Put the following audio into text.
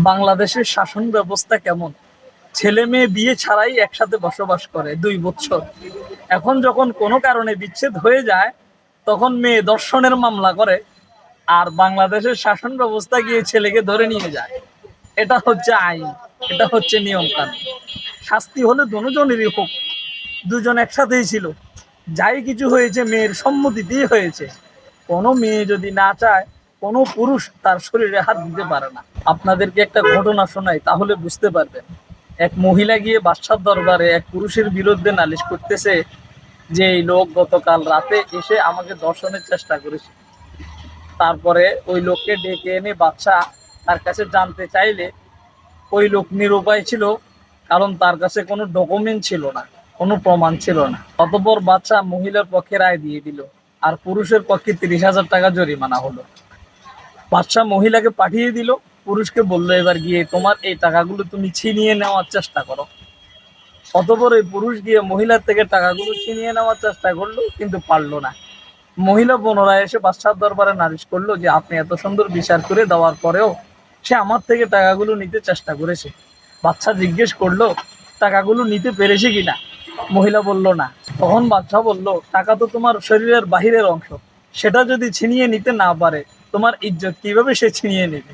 বাংলাদেশের শাসন ব্যবস্থা কেমন? ছেলে মেয়ে বিয়ে ছাড়াই একসাথে বসবাস করে 2 বছর। এখন যখন কোনো কারণে বিচ্ছেদ হয়ে যায়, তখন মেয়ে ধর্ষণের মামলা করে। আর বাংলাদেশের শাসন ব্যবস্থা গিয়ে ছেলেকে ধরে নিয়ে যায়। এটা হচ্ছে আইন, এটা হচ্ছে নিয়ম কানুন। শাস্তি হলে দুজনেরই হোক, দুজন একসাথেই ছিল। যাই কিছু হয়েছে মেয়ের সম্মতিতেই হয়েছে। কোনো মেয়ে যদি না চায়, কোনো পুরুষ তার শরীরে হাত দিতে পারে না। আপনাদেরকে একটা ঘটনা শোনাই, তাহলে বুঝতে পারবেন। এক মহিলা গিয়ে বাদশার দরবারে এক পুরুষের বিরুদ্ধে নালিশ করতেছে যে এই লোক গতকাল রাতে এসে আমাকে ধর্ষণের চেষ্টা করেছে। তারপরে ওই লোককে ডেকে এনে বাদশা তার কাছে জানতে চাইলে ওই লোক নিরুপায় ছিল, কারণ তার কাছে কোনো ডকুমেন্ট ছিল না, কোনো প্রমাণ ছিল না। অতঃপর বাদশা মহিলার পক্ষে রায় দিয়ে দিল, আর পুরুষের পক্ষে 30,000 টাকা জরিমানা হলো। বাদশা মহিলাকে পাঠিয়ে দিল, পুরুষকে বললো এবার গিয়ে তোমার এই টাকাগুলো তুমি ছিনিয়ে নেওয়ার চেষ্টা করো। অতঃপর এই পুরুষ গিয়ে মহিলার থেকে টাকাগুলো ছিনিয়ে নেওয়ার চেষ্টা করলো, কিন্তু পারলো না। মহিলা পুনরায় এসে বাদশার দরবারে নালিশ করলো যে আপনি এত সুন্দর বিচার করে দেওয়ার পরেও সে আমার থেকে টাকাগুলো নিতে চেষ্টা করেছে। বাদশা জিজ্ঞেস করলো টাকাগুলো নিতে পেরেছে কিনা। মহিলা বলল না। তখন বাদশা বলল, টাকা তো তোমার শরীরের বাহিরের অংশ, সেটা যদি ছিনিয়ে নিতে না পারে তোমার ইজ্জত কিভাবে সে ছিনিয়ে নেবে।